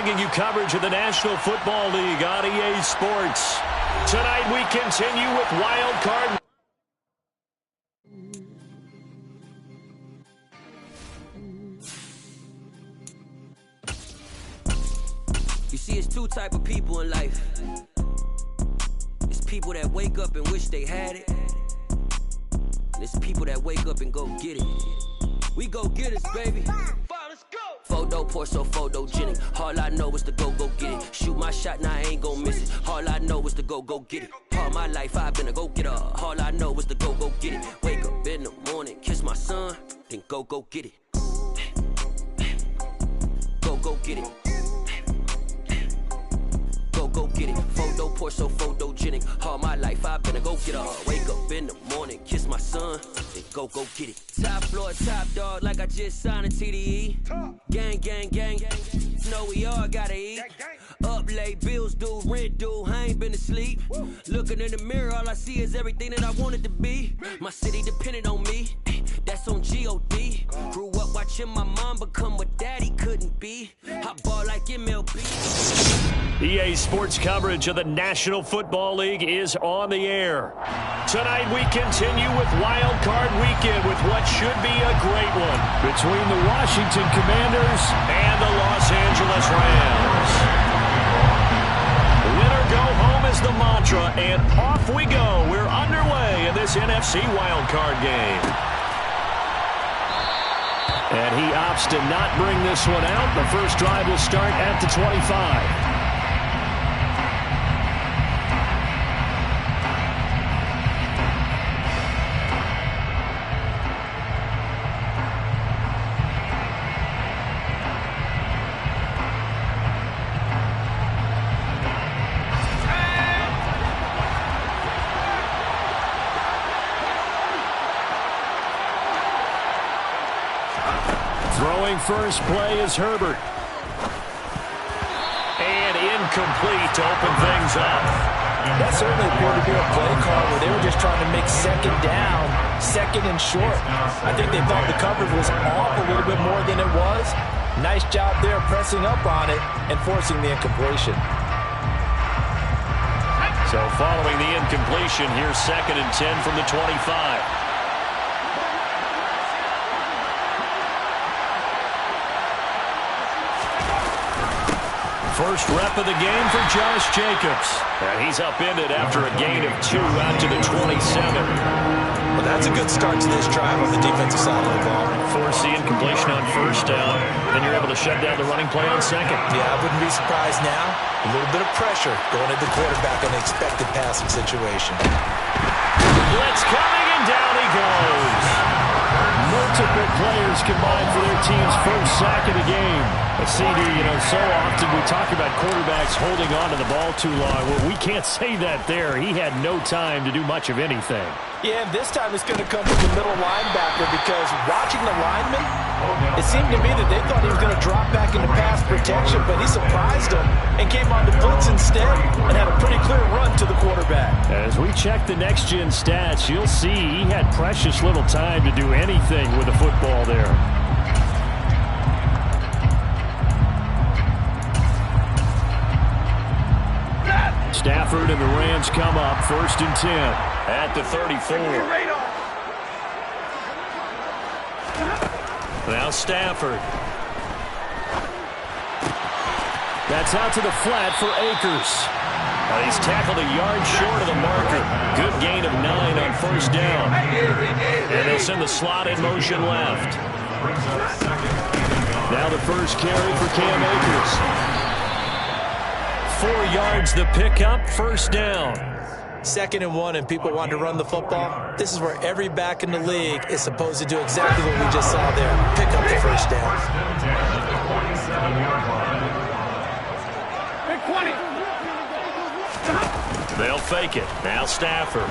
bringing you coverage of the National Football League on EA Sports. Tonight we continue with Wild Card. You see, it's two type of people in life. It's people that wake up and wish they had it. And it's people that wake up and go get it. We go get it, baby. Let's go. Photo pour so photogenic. All I know is to go get it. Shoot my shot, now I ain't gon' miss it. All I know is to go get it. All my life I've been a go-getter. All I know is to go get it. Wake up in the morning, kiss my son, then go get it. Go get it. Go get it. Photo pour so photogenic. All my life I've been a go-getter. Wake up in the morning, kiss my son, then go get it. Top floor, top dog, like I just signed a TDE. Gang, gang, gang. Know we all gotta eat. Up late, bills due, rent due, I ain't been asleep. Looking in the mirror, all I see is everything that I wanted to be. My city depended on me, that's on G.O.D. Grew up watching my mom become what daddy couldn't be. I ball like MLB. EA Sports coverage of the National Football League is on the air. Tonight we continue with Wild Card Weekend with what should be a great one between the Washington Commanders and the Los Angeles Rams. Winner go home is the mantra, and off we go. We're underway in this NFC Wild Card game. And he opts to not bring this one out. The first drive will start at the 25. Throwing first play is Herbert. And incomplete to open things up. That certainly appeared to be a play call where they were just trying to make second down, second and short. I think they thought the coverage was off a little bit more than it was. Nice job there pressing up on it and forcing the incompletion. So following the incompletion, here's 2nd and 10 from the 25. First rep of the game for Josh Jacobs. And he's upended after a gain of 2 out to the 27. Well, that's a good start to this drive on the defensive side of the ball. Force the incompletion on first down, then you're able to shut down the running play on second. Yeah, I wouldn't be surprised now. A little bit of pressure going at the quarterback on the expected passing situation. Blitz coming, and down he goes. Multiple players combined for their team's first sack of the game. But CD, so often we talk about quarterbacks holding on to the ball too long. Well, we can't say that there. He had no time to do much of anything. Yeah, and this time it's going to come from the middle linebacker because watching the lineman, it seemed to me that they thought he was going to drop back into pass protection, but he surprised them and came on to blitz instead and had a pretty clear run to the quarterback. As we check the next-gen stats, you'll see he had precious little time to do anything with the football there. Stafford and the Rams come up 1st and 10 at the 34. Now Stafford. That's out to the flat for Akers. He's tackled a yard short of the marker. Good gain of 9 on first down. And they'll send the slot in motion left. Now the first carry for Cam Akers. 4 yards the pickup, first down. 2nd and 1 and people want to run the football. This is where every back in the league is supposed to do exactly what we just saw there. Pick up the first down. They'll fake it. Now Stafford.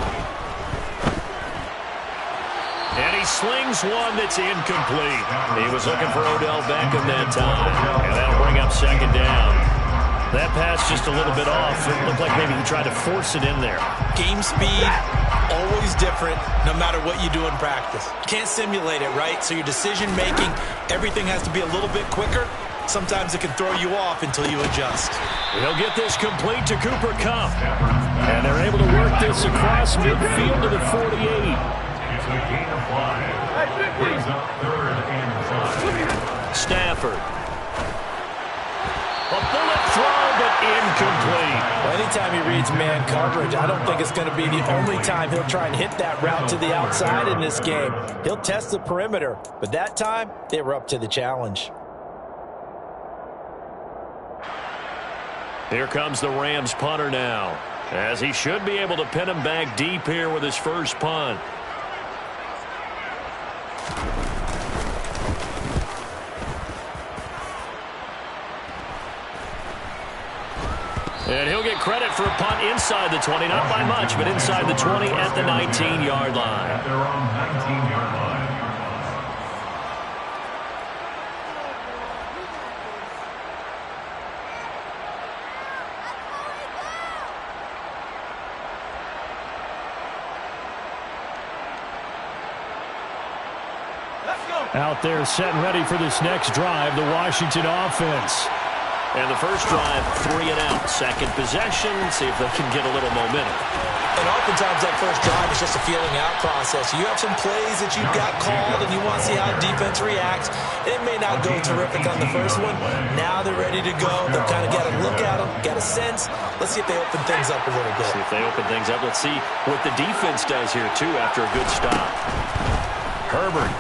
And he slings one that's incomplete. He was looking for Odell Beckham that time. And that'll bring up 2nd down. That pass just a little bit off. It looked like maybe he tried to force it in there. Game speed, always different, no matter what you do in practice. You can't simulate it, right? So your decision-making, everything has to be a little bit quicker. Sometimes it can throw you off until you adjust. He'll get this complete to Cooper Kupp. And they're able to work this across midfield to the 48. Stafford. A bullet throw, but incomplete. Well, anytime he reads man coverage, I don't think it's going to be the only time he'll try and hit that route to the outside in this game. He'll test the perimeter, but that time, they were up to the challenge. Here comes the Rams punter now, as he should be able to pin him back deep here with his first punt. And he'll get credit for a punt inside the 20, not by much, but inside the 20 at the 19-yard line. At their own 19-yard line. Out there set and ready for this next drive, the Washington offense. And the first drive, 3 and out. Second possession, see if they can get a little momentum. And oftentimes that first drive is just a feeling out process. You have some plays that you've got called and you want to see how defense reacts. It may not go terrific on the first one. Now they're ready to go. They've kind of got to look at them, got a sense. Let's see if they open things up a little bit. See if they open things up. Let's see what the defense does here, too, after a good stop. Herbert.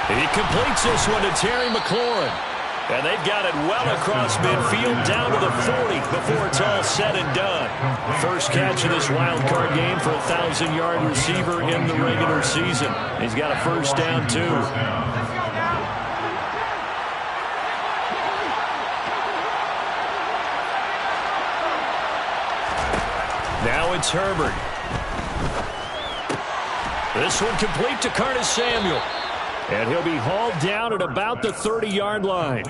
He completes this one to Terry McLaurin. And they've got it well across midfield down to the 40 before it's all said and done. First catch of this wild card game for a 1,000-yard receiver in the regular season. He's got a first down, too. Now it's Herbert. This one complete to Curtis Samuel. And he'll be hauled down at about the 30-yard line.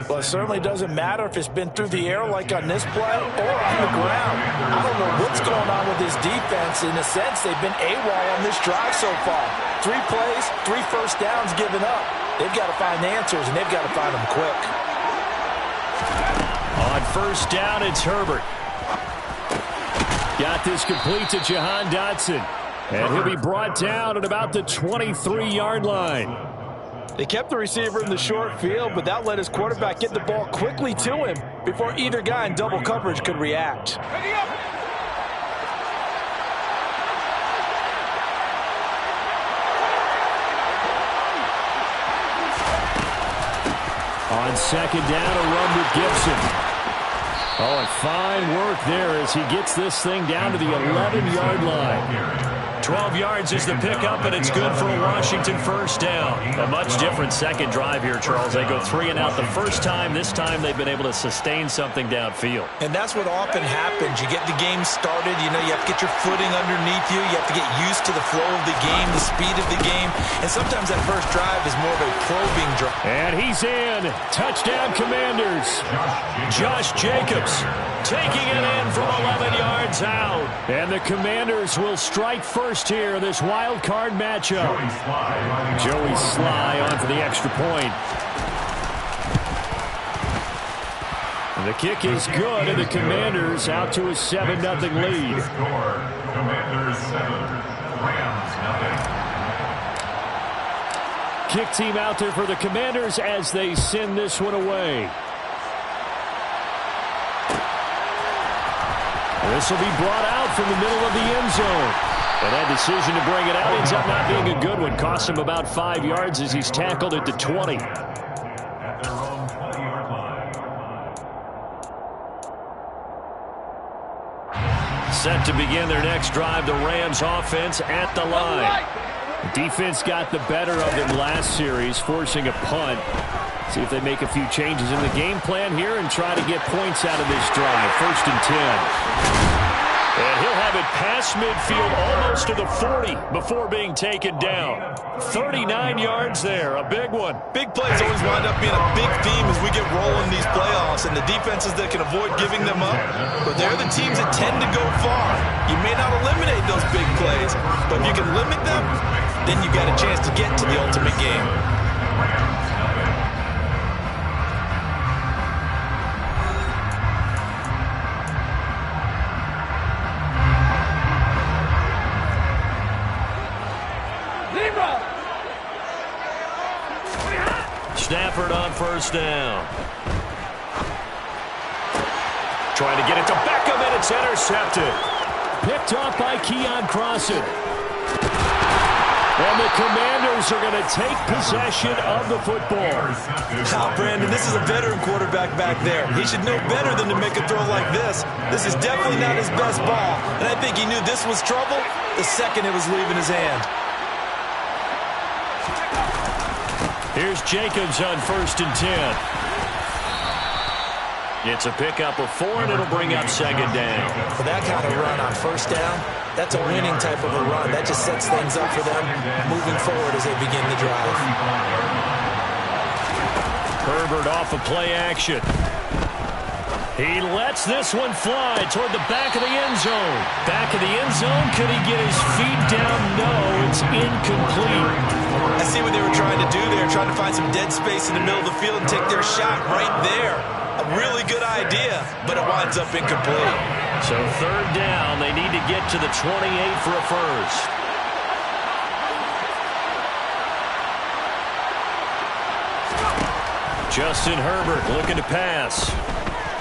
Well, it certainly doesn't matter if it's been through the air like on this play or on the ground. I don't know what's going on with this defense. In a sense, they've been AWOL on this drive so far. 3 plays, 3 first downs given up. They've got to find answers, and they've got to find them quick. On first down, it's Herbert. Got this complete to Jahan Dotson. And he'll be brought down at about the 23-yard line. They kept the receiver in the short field, but that let his quarterback get the ball quickly to him before either guy in double coverage could react. On second down, a run with Gibson. Oh, and fine work there as he gets this thing down to the 11-yard line. 12 yards is the pickup, and it's good for a Washington first down. A much different second drive here, Charles. They go 3 and out the first time. This time they've been able to sustain something downfield. And that's what often happens. You get the game started. You know, you have to get your footing underneath you. You have to get used to the flow of the game, the speed of the game. And sometimes that first drive is more of a probing drive. And he's in. Touchdown, Commanders. Josh Jacobs taking it in from 11 yards out. And the Commanders will strike first here in this wild card matchup. Joey Sly on for the extra point. And the kick is good, and the Commanders out to a 7-0 lead. Commanders 7, Rams 9. Kick team out there for the Commanders as they send this one away. This will be brought out from the middle of the end zone. And that decision to bring it out ends up not being a good one. Costs him about 5 yards as he's tackled at the 20. At their own 20-yard line. Set to begin their next drive, the Rams offense at the line. The defense got the better of them last series, forcing a punt. See if they make a few changes in the game plan here and try to get points out of this drive. 1st and 10. And he'll have it past midfield almost to the 40 before being taken down. 39 yards there, a big one. Big plays always wind up being a big theme as we get rolling these playoffs, and the defenses that can avoid giving them up, but they're the teams that tend to go far. You may not eliminate those big plays, but if you can limit them, then you got a chance to get to the ultimate game. first down. Trying to get it to Beckham, and it's intercepted. Picked off by Keon Crossen. And the Commanders are going to take possession of the football. Now, Brandon, this is a veteran quarterback back there. He should know better than to make a throw like this. This is definitely not his best ball. And I think he knew this was trouble the second it was leaving his hand. Here's Jacobs on 1st and 10. It's a pickup of 4, and it'll bring up 2nd down. For that kind of run on 1st down, that's a winning type of a run. That just sets things up for them moving forward as they begin the drive. Herbert off of play action. He lets this one fly toward the back of the end zone. Back of the end zone. Could he get his feet down? No, it's incomplete. I see what they were trying to do there, trying to find some dead space in the middle of the field and take their shot right there. A really good idea, but it winds up incomplete. So 3rd down, they need to get to the 28 for a first. Justin Herbert looking to pass.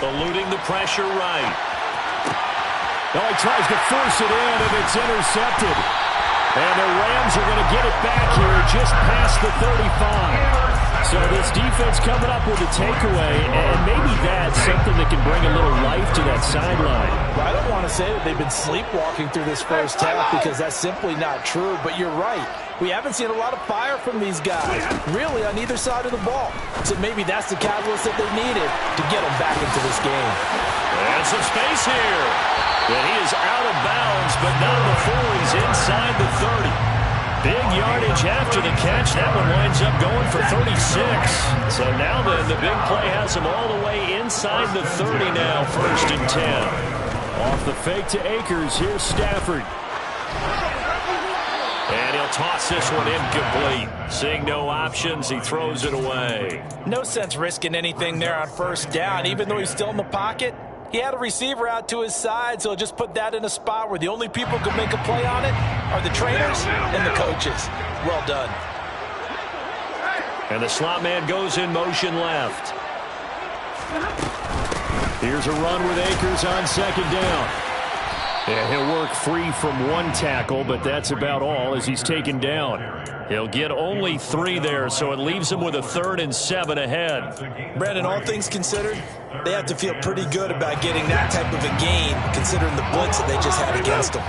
Eluding the pressure right. Now he tries to force it in, and it's intercepted. And the Rams are going to get it back here just past the 35. So this defense coming up with a takeaway, and maybe that's something that can bring a little life to that sideline. Well, I don't want to say that they've been sleepwalking through this first half because that's simply not true, but you're right. We haven't seen a lot of fire from these guys, really, on either side of the ball. So maybe that's the catalyst that they needed to get them back into this game. And some space here. And he is out of bounds, but not before he's inside the 30. Big yardage after the catch. That one winds up going for 36. So now then, the big play has him all the way inside the 30 now, 1st and 10. Off the fake to Akers, here's Stafford. And he'll toss this one incomplete. Seeing no options, he throws it away. No sense risking anything there on 1st down, even though he's still in the pocket. He had a receiver out to his side, so just put that in a spot where the only people who can make a play on it are the trainers and the coaches. Well done. And the slot man goes in motion left. Here's a run with Akers on 2nd down. And he'll work free from 1 tackle, but that's about all as he's taken down. He'll get only 3 there, so it leaves him with a 3rd and 7 ahead. Brandon, all things considered, they have to feel pretty good about getting that type of a gain, considering the blitz that they just had against them.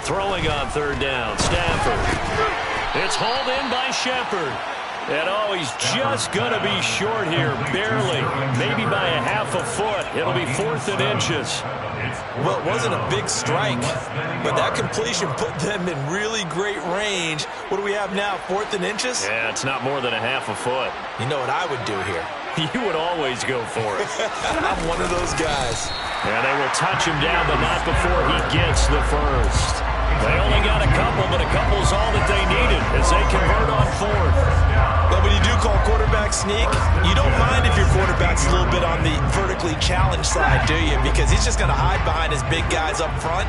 Throwing on 3rd down, Stafford. It's hauled in by Shepard. And oh, he's just going to be short here, barely, maybe by a half a foot. It'll be 4th and inches. Well, it wasn't a big strike, but that completion put them in really great range. What do we have now, 4th and inches? Yeah, it's not more than a half a foot. You know what I would do here? You would always go for it. I'm one of those guys. And they will touch him down, but not before he gets the first. They only got a couple, but a couple's all that they needed as they convert on 4th. But when you do call quarterback sneak, you don't mind if your quarterback's a little bit on the vertically challenged side, do you? Because he's just going to hide behind his big guys up front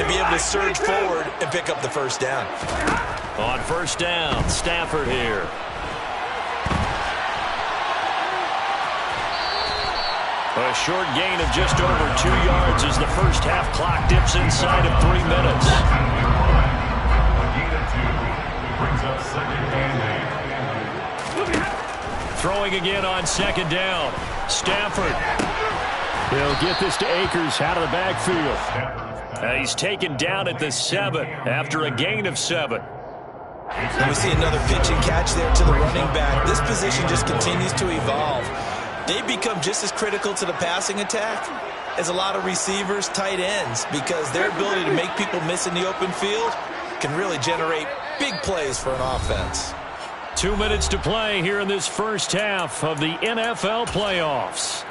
and be able to surge forward and pick up the 1st down. On 1st down, Stafford here. A short gain of just over 2 yards as the first half clock dips inside of 3 minutes. Brings up 2nd and 8. Throwing again on 2nd down. Stafford. He'll get this to Akers out of the backfield. He's taken down at the 7 after a gain of 7. And we see another pitch and catch there to the running back. This position just continues to evolve. They become just as critical to the passing attack as a lot of receivers, tight ends, because their ability to make people miss in the open field can really generate big plays for an offense. 2 minutes to play here in this first half of the NFL playoffs.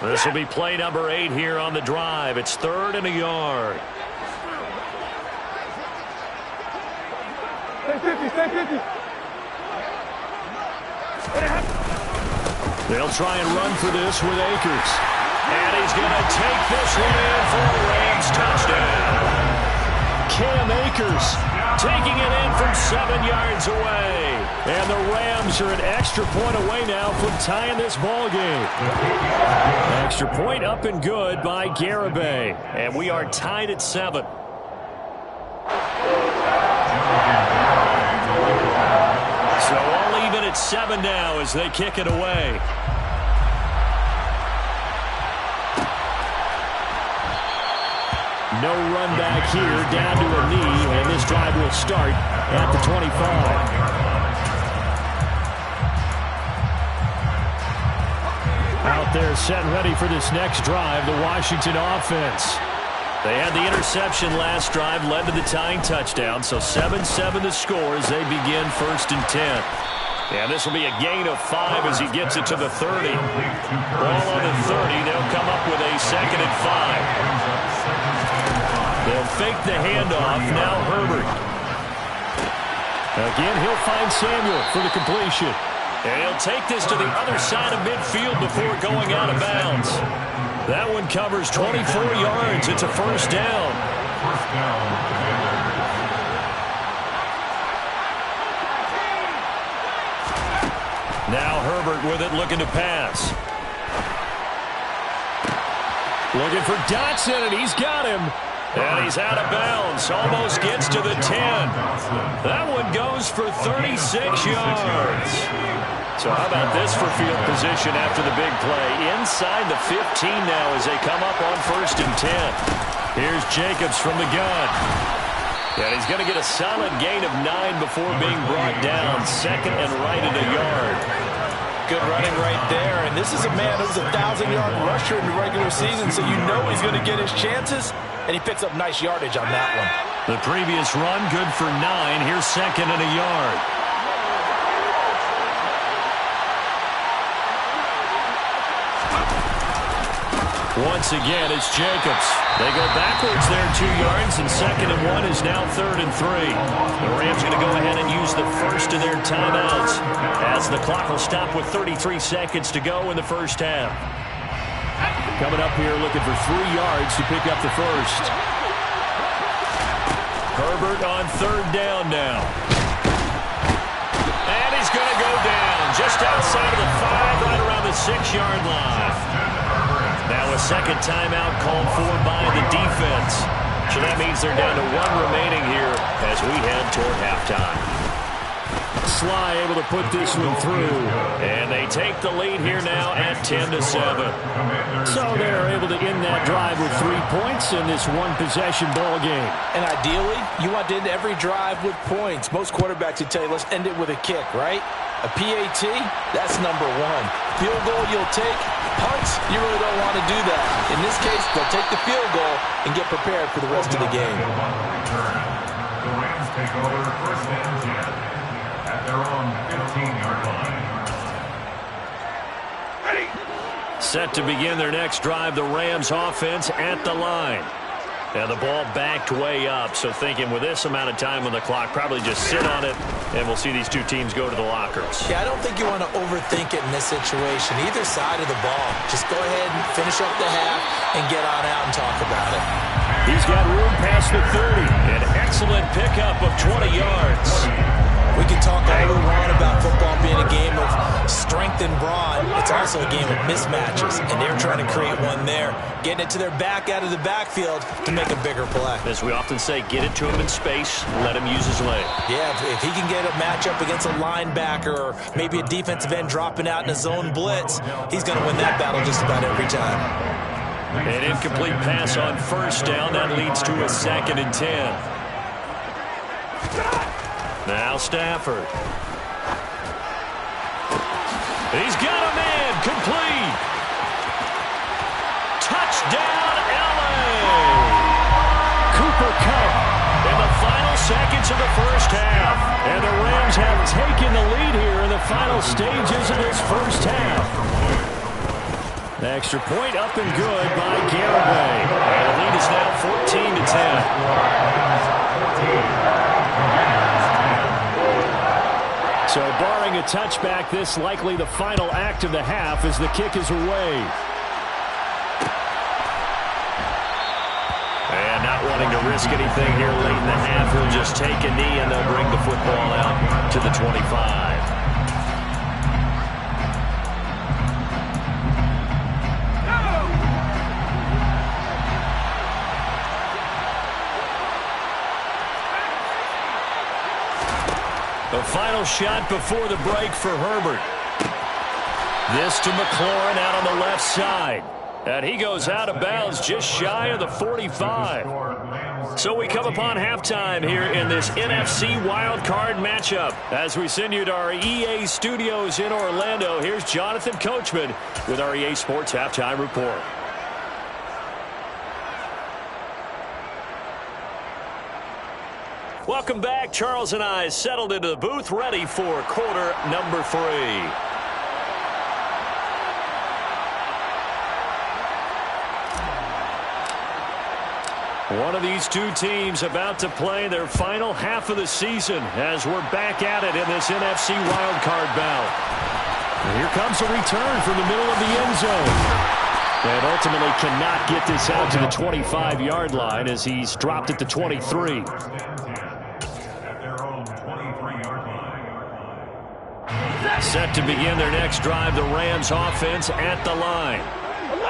This will be play number 8 here on the drive. It's 3rd and a yard. Stay 50, stay 50. They'll try and run for this with Akers. And he's going to take this one in for a Rams touchdown. Cam Akers taking it in from 7 yards away. And the Rams are an extra point away now from tying this ball game. Extra point up and good by Garibay. And we are tied at 7. So all even at 7 now as they kick it away. No run back here, down to a knee, and this drive will start at the 25. Out there set and ready for this next drive, the Washington offense. They had the interception last drive, led to the tying touchdown, so 7-7 the score as they begin 1st and 10. And this will be a gain of 5 as he gets it to the 30. Ball on the 30, they'll come up with a 2nd and 5. They'll fake the handoff. Now Herbert. Again, he'll find Samuel for the completion. And he'll take this to the other side of midfield before going out of bounds. That one covers 24 yards. It's a 1st down. Now Herbert with it, looking to pass. Looking for Dotson, and he's got him. And he's out of bounds. Almost gets to the 10. That one goes for 36 yards. So how about this for field position after the big play? Inside the 15 now as they come up on 1st and 10. Here's Jacobs from the gun. And he's going to get a solid gain of 9 before being brought down. 2nd and right at a yard. Good running right there. And this is a man who's a 1,000-yard rusher in the regular season, so you know he's going to get his chances. And he picks up nice yardage on that one. The previous run, good for 9. Here's 2nd and a yard. Once again, it's Jacobs. They go backwards there 2 yards, and 2nd and 1 is now 3rd and 3. The Rams going to go ahead and use the first of their timeouts as the clock will stop with 33 seconds to go in the first half. Coming up here looking for 3 yards to pick up the first. Herbert on 3rd down now. And he's going to go down just outside of the 5, right around the 6-yard line. Now a 2nd timeout called for by the defense. So that means they're down to 1 remaining here as we head toward halftime. Sly able to put this one through. And they take the lead here now at 10-7. So they're able to end that drive with 3 points in this one-possession ball game. And ideally, you want to end every drive with points. Most quarterbacks would tell you, let's end it with a kick, right? A PAT, that's number 1. Field goal you'll take. Punts, you really don't want to do that. In this case, they'll take the field goal and get prepared for the rest of the game. The Rams take over 1st and 10 at their own 15-yard line. Ready. Set to begin their next drive, the Rams offense at the line. Now the ball backed way up, so thinking with this amount of time on the clock, probably just sit on it, and we'll see these two teams go to the lockers. Yeah, I don't think you want to overthink it in this situation. Either side of the ball. Just go ahead and finish up the half and get on out and talk about it. He's got room past the 30. An excellent pickup of 20 yards. We can talk all we want about football being a game of strength and brawn. It's also a game of mismatches, and they're trying to create one there, getting it to their back out of the backfield to make a bigger play. As we often say, get it to him in space, let him use his leg. Yeah, if he can get a matchup against a linebacker or maybe a defensive end dropping out in a zone blitz, he's going to win that battle just about every time. An incomplete pass on 1st down. That leads to a 2nd and 10. Now Stafford. He's got a man. Complete. Touchdown, LA. Cooper Kupp in the final seconds of the first half. And the Rams have taken the lead here in the final stages of this first half. The extra point up and good by Garibay. And the lead is now 14-10. So barring a touchback, this likely the final act of the half as the kick is away. And not wanting to risk anything here late in the half, he'll just take a knee and they'll bring the football out to the 25. The final shot before the break for Herbert. This to McLaurin out on the left side. And he goes out of bounds just shy of the 45. So we come upon halftime here in this NFC wildcard matchup. As we send you to our EA studios in Orlando, here's Jonathan Coachman with our EA Sports Halftime Report. Welcome back. Charles and I settled into the booth, ready for quarter number 3. One of these two teams about to play their final half of the season as we're back at it in this NFC wildcard bout. And here comes a return from the middle of the end zone. And ultimately cannot get this out to the 25-yard line as he's dropped at the 23. Set to begin their next drive, the Rams offense at the line.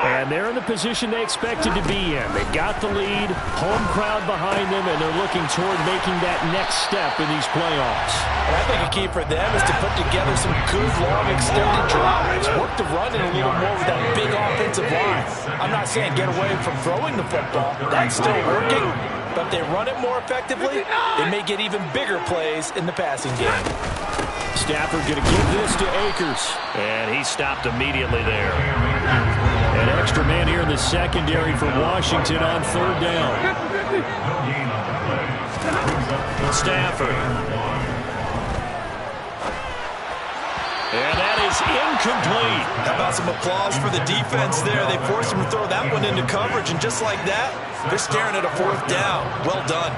And they're in the position they expected to be in. They've got the lead, home crowd behind them, and they're looking toward making that next step in these playoffs. And I think a key for them is to put together some good, long, extended drives. Work the run in a little more with that big offensive line. I'm not saying get away from throwing the football. That's still working. But if they run it more effectively, they may get even bigger plays in the passing game. Stafford going to give this to Akers. And he stopped immediately there. An extra man here in the secondary for Washington on third down. Stafford. And that is incomplete. How about some applause for the defense there? They forced him to throw that one into coverage, and just like that, they're staring at a fourth down. Well done.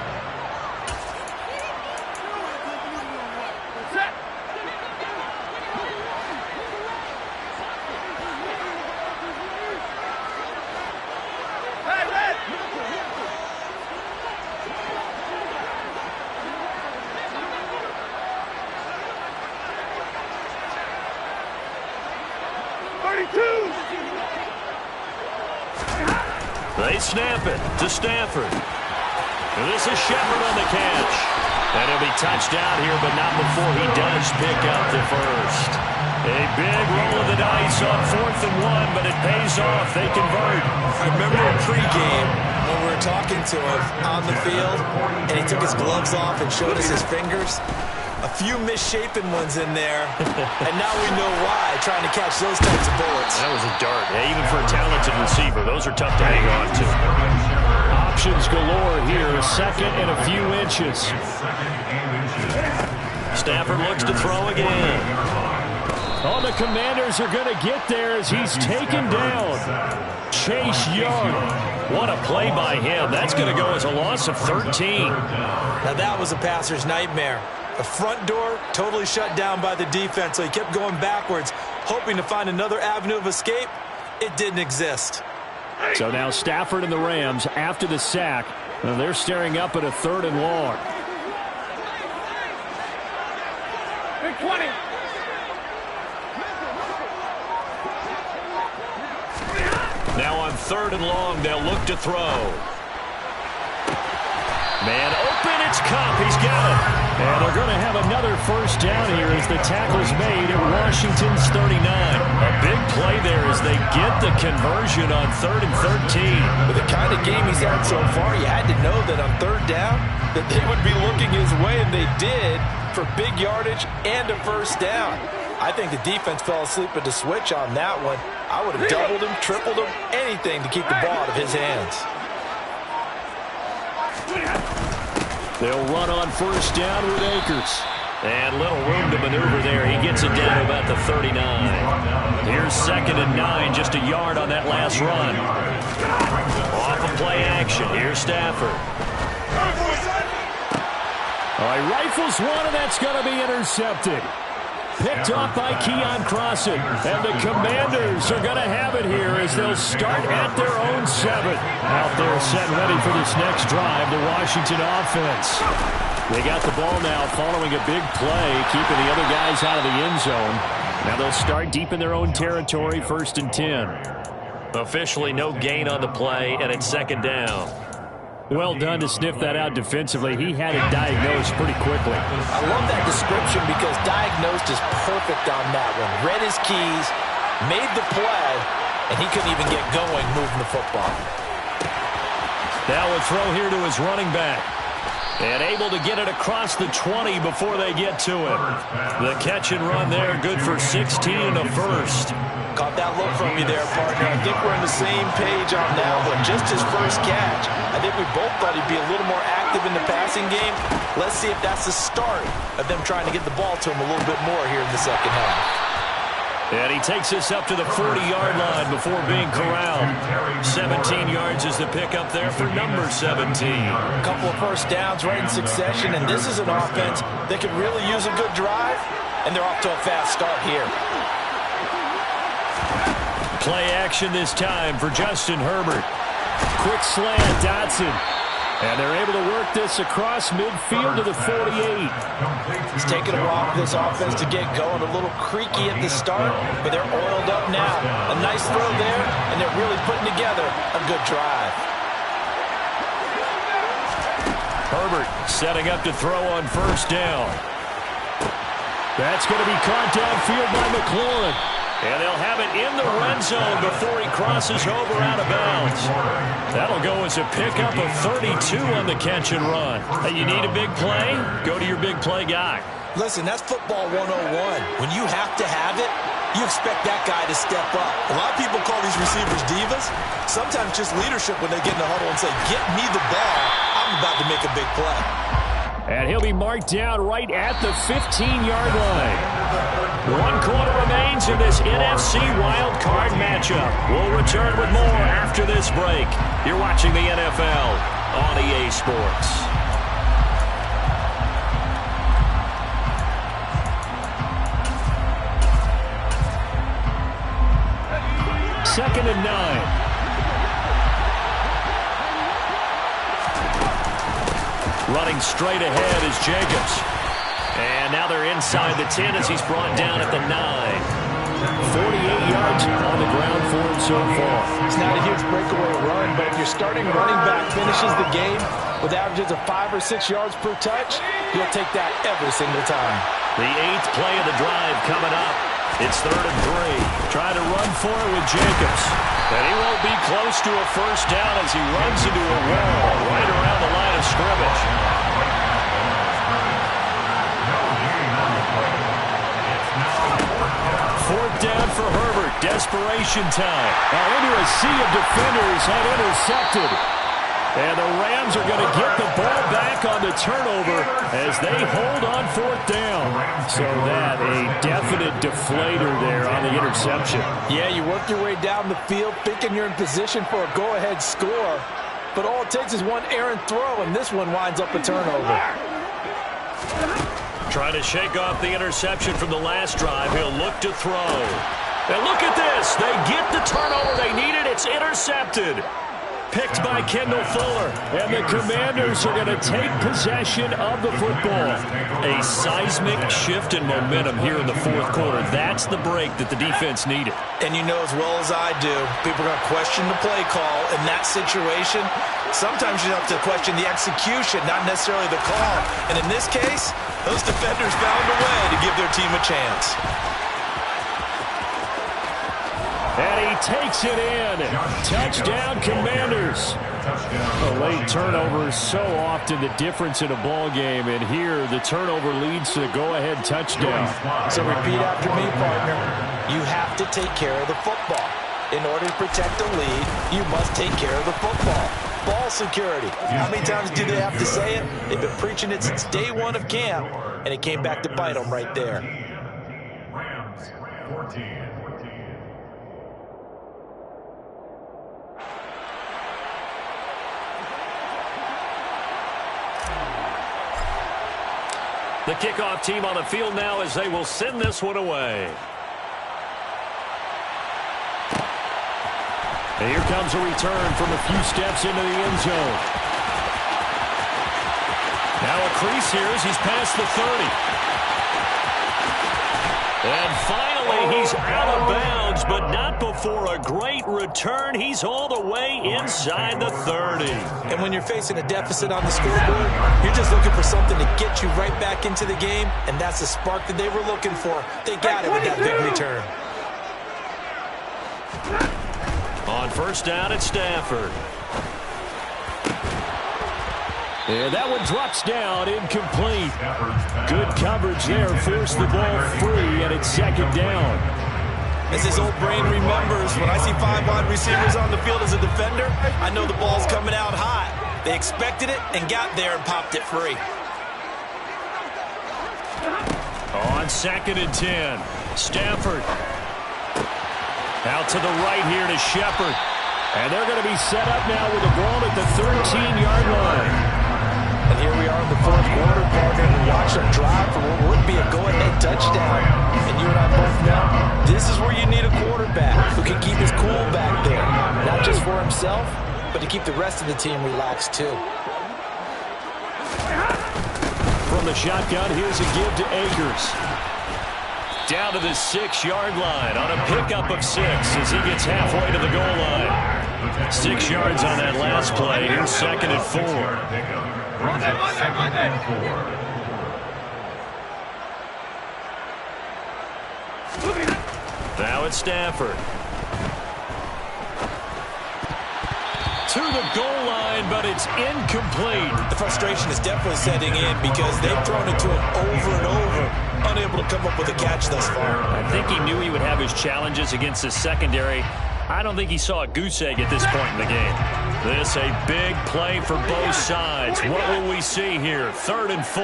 They snap it to Stafford. And this is Shepard on the catch. And he'll be touched out here, but not before he does pick up the first. A big roll of the dice on 4th and 1, but it pays off. They convert. I remember in pregame when we were talking to him on the field, and he took his gloves off and showed us his fingers. A few misshapen ones in there, and now we know why, trying to catch those types of bullets. That was a dart. Yeah, even for a talented receiver, those are tough to hang on to. Options galore here, second and a few inches. Stafford looks to throw again. Oh, the Commanders are going to get there as he's taken down. Chase Young. What a play by him. That's going to go as a loss of 13. Now that was a passer's nightmare. The front door totally shut down by the defense, so he kept going backwards, hoping to find another avenue of escape. It didn't exist. So now Stafford and the Rams, after the sack, they're staring up at a 3rd and long. Big 20. Now on 3rd and long, they'll look to throw. Man open, it's Kupp. He's got it. And they're going to have another first down here as the tackle's made at Washington's 39. A big play there as they get the conversion on 3rd and 13. With the kind of game he's had so far, you had to know that on 3rd down that they would be looking his way, and they did, for big yardage and a first down. I think the defense fell asleep at the switch on that one. I would have doubled him, tripled him, anything to keep the ball out of his hands. They'll run on first down with Akers. And little room to maneuver there. He gets it down to about the 39. Here's 2nd and 9, just a yard on that last run. Off of play action. Here's Stafford. All right, rifles one, and that's going to be intercepted. Picked off by Keon Crossen. And the Commanders are going to have it here as they'll start at their own 7. Out there set ready for this next drive, the Washington offense. They got the ball now following a big play, keeping the other guys out of the end zone. Now they'll start deep in their own territory, 1st and 10. Officially no gain on the play, and it's 2nd down. Well done to sniff that out defensively. He had it diagnosed pretty quickly. I love that description because diagnosed is perfect on that one. Read his keys, made the play, and he couldn't even get going moving the football. Now a throw here to his running back. And able to get it across the 20 before they get to it. The catch and run there, good for 16 and a first. Caught that look from you there, partner. I think we're on the same page on that one. Just his first catch. I think we both thought he'd be a little more active in the passing game. Let's see if that's the start of them trying to get the ball to him a little bit more here in the second half. And he takes us up to the 40-yard line before being corralled. 17 yards is the pickup there for number 17. A couple of first downs right in succession, and this is an offense that could really use a good drive, and they're off to a fast start here. Play action this time for Justin Herbert. Quick slant, Dotson. And they're able to work this across midfield to the 48. It's taken a while for this offense to get going. A little creaky at the start, but they're oiled up now. A nice throw there, and they're really putting together a good drive. Herbert setting up to throw on 1st down. That's going to be caught downfield by McLaurin. And they'll have it in the red zone before he crosses over out of bounds. That'll go as a pickup of 32 on the catch and run. Hey, you need a big play? Go to your big play guy. Listen, that's football 101. When you have to have it, you expect that guy to step up. A lot of people call these receivers divas. Sometimes just leadership when they get in the huddle and say, get me the ball. I'm about to make a big play. And he'll be marked down right at the 15-yard line. 1 quarter remains in this NFC Wild Card matchup. We'll return with more after this break. You're watching the NFL on EA Sports. Second and 9. Running straight ahead is Jacobs. And now they're inside the 10 as he's brought down at the 9. 48 yards on the ground for him so far. It's not a huge breakaway run, but if your starting running back finishes the game with averages of 5 or 6 yards per touch, you'll take that every single time. The 8th play of the drive coming up. It's 3rd and 3. Trying to run for it with Jacobs. And he won't be close to a first down as he runs into a wall right around the line of scrimmage. Fourth down for Herbert. Desperation time. Now into a sea of defenders and intercepted. And the Rams are going to get the ball back on the turnover as they hold on 4th down. So that a definite deflator there on the interception. Yeah, you work your way down the field thinking you're in position for a go-ahead score. But all it takes is one errant throw, and this one winds up a turnover. Trying to shake off the interception from the last drive. He'll look to throw. And look at this. They get the turnover they needed. It's intercepted. Picked by Kendall Fuller. And the Commanders are going to take possession of the football. A seismic shift in momentum here in the 4th quarter. That's the break that the defense needed. And you know as well as I do, people are going to question the play call in that situation. Sometimes you have to question the execution, not necessarily the call. And in this case, those defenders found a way to give their team a chance. And he takes it in. Touchdown, Commanders. A late turnover is so often the difference in a ball game, and here the turnover leads to the go-ahead touchdown. So repeat after me, partner. You have to take care of the football. In order to protect the lead, you must take care of the football. Ball security. How many times do they have to say it? They've been preaching it since day 1 of camp, and it came back to bite them right there. Rams 14. The kickoff team on the field now as they will send this one away. And here comes a return from a few steps into the end zone. Now a crease here as he's past the 30. And finally, he's out of bounds, but not before a great return. He's all the way inside the 30. And when you're facing a deficit on the scoreboard, you're just looking for something to get you right back into the game, and that's the spark that they were looking for. They got it with that big return. On first down at Stafford. And that one drops down, incomplete. Good coverage there, forced the ball free, and it's second down. As his old brain remembers, when I see 5 wide receivers on the field as a defender, I know the ball's coming out hot. They expected it and got there and popped it free. On second and 10, Stafford. Out to the right here to Shepard. And they're going to be set up now with the ball at the 13-yard line. And here we are in the fourth quarter, partner, and watch them drive for what would be a go-ahead touchdown. And you and I both know this is where you need a quarterback who can keep his cool back there. Not just for himself, but to keep the rest of the team relaxed too. From the shotgun, here's a give to Akers. Down to the 6-yard line on a pickup of 6 as he gets halfway to the goal line. 6 yards on that last play. Here's second and 4. Now it's Stafford. To the goal line, but it's incomplete. The frustration is definitely setting in because they've thrown it to him over and over, unable to come up with a catch thus far. I think he knew he would have his challenges against his secondary. I don't think he saw a goose egg at this point in the game. This a big play for both sides. What will we see here? 3rd and 4.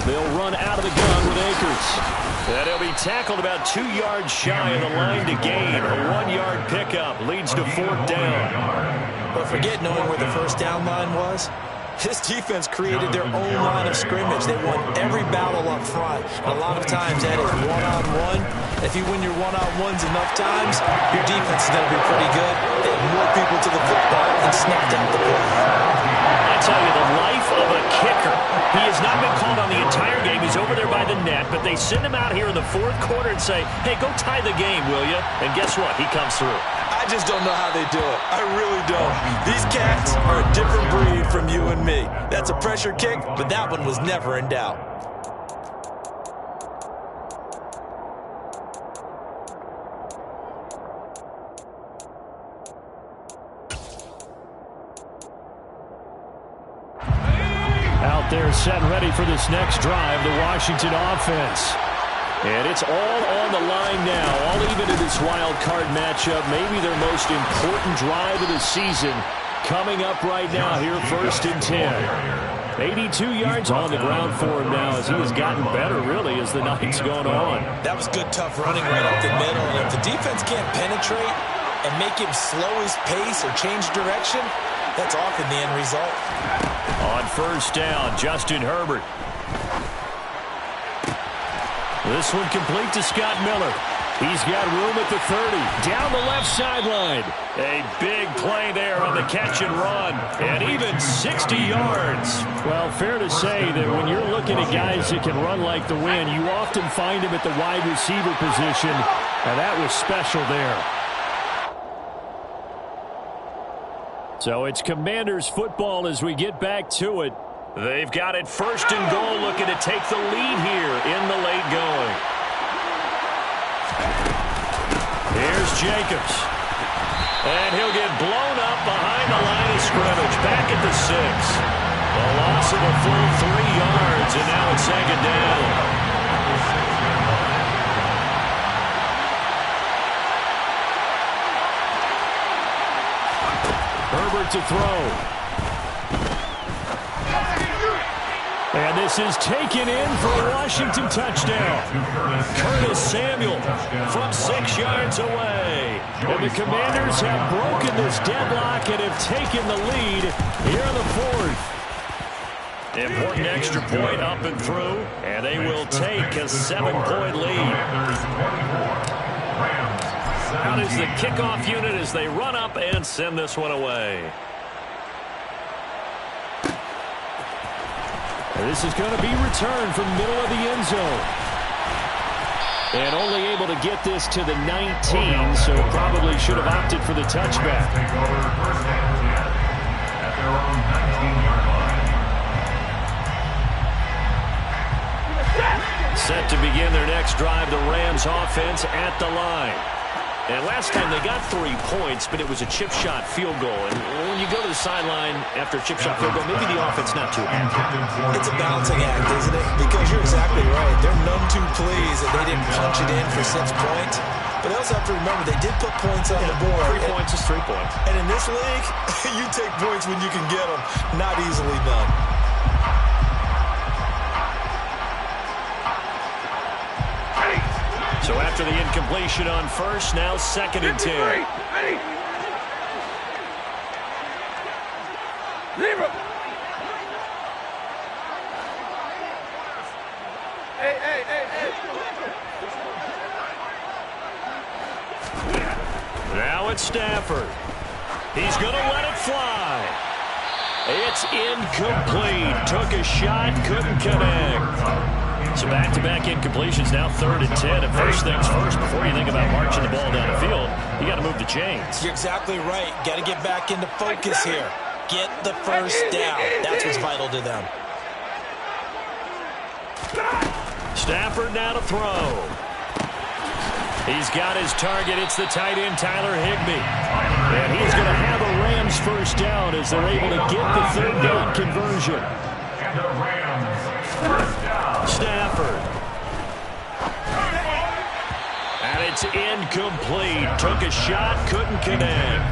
They'll run out of the gun with Akers. And he'll be tackled about 2 yards shy of the line to gain. A 1-yard pickup leads to 4th down. But forget knowing where the first down line was. This defense created their own line of scrimmage. They won every battle up front. And a lot of times that is one-on-one. If you win your one-on-ones enough times, your defense is going to be pretty good. They have more people to the football and snuffed out the play. I tell you, the life of a kicker. He has not been called on the entire game. He's over there by the net, but they send him out here in the 4th quarter and say, hey, go tie the game, will you? And guess what? He comes through. I just don't know how they do it. I really don't. These cats are a different breed from you and me. That's a pressure kick, but that one was never in doubt. Out there set and ready for this next drive, the Washington offense. And it's all on the line now, all even in this wild card matchup. Maybe their most important drive of the season coming up right now here, 1st and 10. 82 yards on the ground for him now as he has gotten better, really, as the night's gone on. That was good, tough running right up the middle. And if the defense can't penetrate and make him slow his pace or change direction, that's often the end result. On first down, Justin Herbert. This one complete to Scott Miller. He's got room at the 30. Down the left sideline. A big play there on the catch and run. And even 60 yards. Well, fair to say that when you're looking at guys that can run like the wind, you often find them at the wide receiver position. And that was special there. So it's Commanders football as we get back to it. They've got it 1st and goal, looking to take the lead here in the late going. Here's Jacobs. And he'll get blown up behind the line of scrimmage. Back at the 6. A loss of a full 3 yards, and now it's 2nd down. Herbert to throw. And This is taken in for a Washington touchdown. Curtis Samuel from 6 yards away. And the Commanders have broken this deadlock and have taken the lead here in the fourth. Important extra point up and through, and they will take a 7-point lead. Out is the kickoff unit as they run up and send this one away. This is going to be returned from middle of the end zone. And only able to get this to the 19, so probably should have opted for the touchback. Take over first and 10 at their own 19-yard line. Set to begin their next drive, the Rams offense at the line. And last time they got 3 points, but it was a chip shot field goal. And when you go to the sideline after a chip shot field goal, maybe the offense not too happy. It's a balancing act, isn't it? Because you're exactly right. They're none too pleased that they didn't punch it in for 6 points. But they also have to remember they did put points on the board. 3 points is 3 points. And in this league, you take points when you can get them. Not easily done. So after the incompletion on first, now 2nd and 10. Now it's Stafford. He's going to let it fly. It's incomplete. Took a shot, couldn't connect. So back-to-back incompletions, now 3rd and 10. And first things first, before you think about marching the ball down the field, you got to move the chains. You're exactly right. Got to get back into focus here. Get the first down. That's what's vital to them. Stafford now to throw. He's got his target. It's the tight end, Tyler Higbee. And he's going to have a Rams first down as they're able to get the 3rd down conversion. And the Rams first down. Stafford. And it's incomplete. Took a shot, couldn't connect.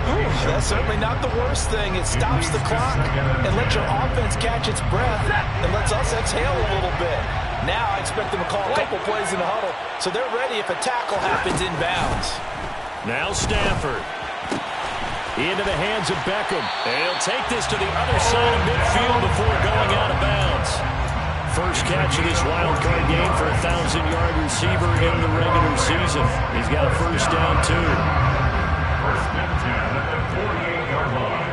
Ooh, that's certainly not the worst thing. It stops the clock and lets your offense catch its breath and lets us exhale a little bit. Now I expect them to call a couple plays in the huddle, so they're ready if a tackle happens inbounds. Now Stafford. Into the hands of Beckham. And he'll take this to the other side of midfield before going out of bounds. First catch of this wild card game for a 1,000-yard receiver in the regular season. He's got a first down, too. First and 10 at the 48-yard line.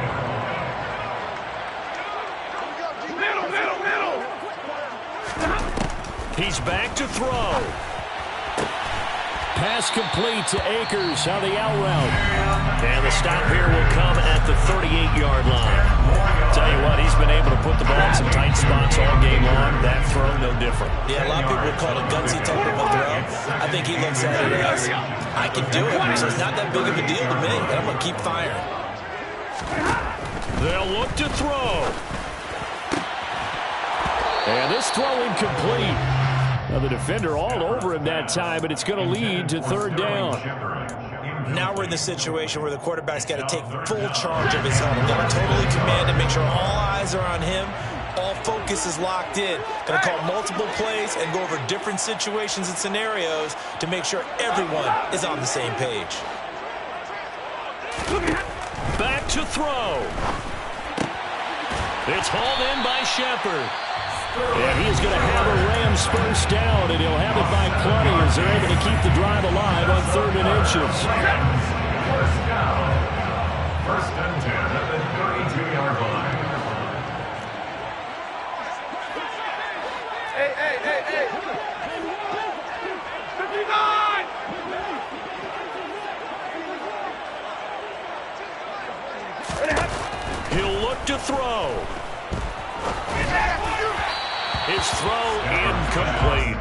He's back to throw. Pass complete to Akers on the out route. And the stop here will come at the 38-yard line. Tell you what, he's been able to put the ball in some tight spots all game long. That throw, no different. Yeah, a lot of people would call it a gutsy type of a throw. I think he looks at it as, I can do it, so it's not that big of a deal to me, and I'm going to keep firing. They'll look to throw. And this throw incomplete. Now the defender all over him that time, but it's going to lead to 3rd down. Now we're in the situation where the quarterback's got to take full charge of his huddle. Got to totally command and make sure all eyes are on him. All focus is locked in. Going to call multiple plays and go over different situations and scenarios to make sure everyone is on the same page. Back to throw. It's hauled in by Shepard. And he's going to have a Rams first down, and he'll have it by plenty as they're able to keep the drive alive on 3rd and inches. First down. First and 10 at the 32-yard line. Hey. 59! He'll look to throw. His throw incomplete.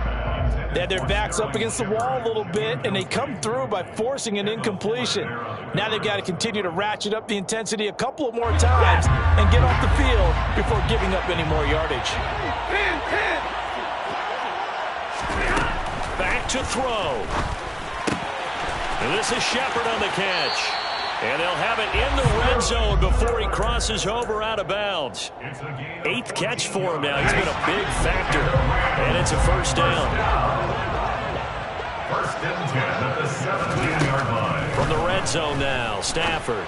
They had their backs up against the wall a little bit, and they come through by forcing an incompletion. Now they've got to continue to ratchet up the intensity a couple of more times and get off the field before giving up any more yardage. Back to throw. And this is Shepard on the catch. And they'll have it in the red zone before he crosses over out of bounds. 8th catch for him now. He's been a big factor. And it's a first down. First and 10 at the 17-yard line. From the red zone now, Stafford.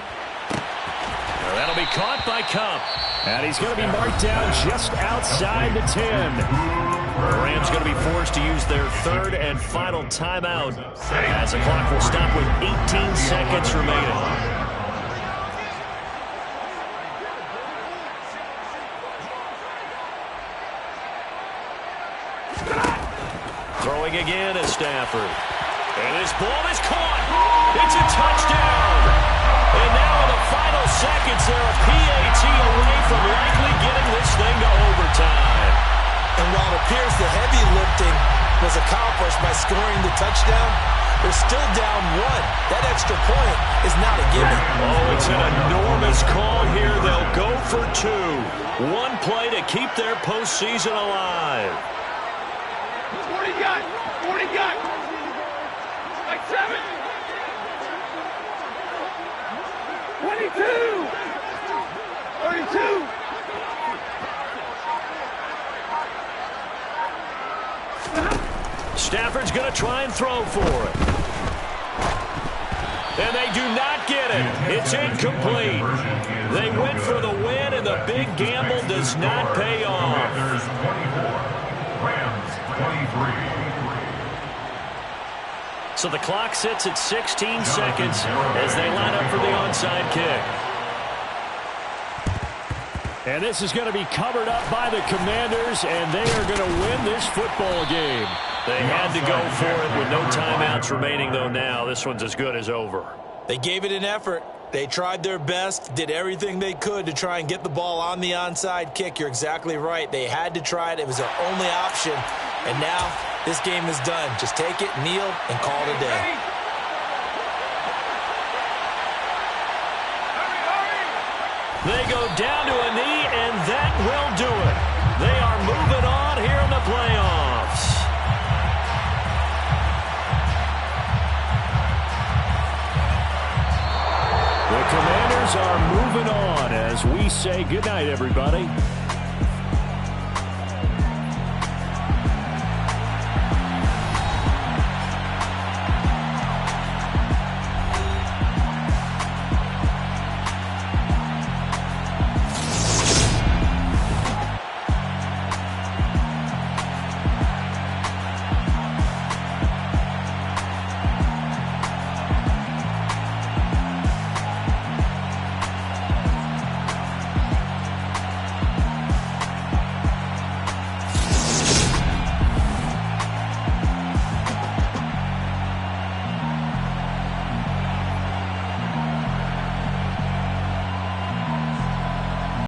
That'll be caught by Kupp. And he's going to be marked down just outside the 10. The Rams going to be forced to use their 3rd and final timeout as the clock will stop with 18 seconds remaining. Throwing again is Stafford. And this ball is caught. It's a touchdown. And now in the final seconds, they're a PAT away from likely getting this thing to overtime. And while it appears the heavy lifting was accomplished by scoring the touchdown, they're still down 1. That extra point is not a gimme. Oh, it's an enormous call here. They'll go for 2. One play to keep their postseason alive. What do you got? What do you got? Like 7. 22. 32. Stafford's going to try and throw for it. And they do not get it. It's incomplete. They went for the win, and the big gamble does not pay off. Panthers 24, Rams 23. So the clock sits at 16 seconds as they line up for the onside kick. And this is going to be covered up by the Commanders, and they are going to win this football game. They had to go for it with no timeouts remaining, though now. This one's as good as over. They gave it an effort. They tried their best, did everything they could to try and get the ball on the onside kick. You're exactly right. They had to try it. It was their only option. And now this game is done. Just take it, kneel, and call it a day. They go down to a knee, and that will do it. They are moving on here in the playoffs. The Commanders are moving on as we say goodnight, everybody.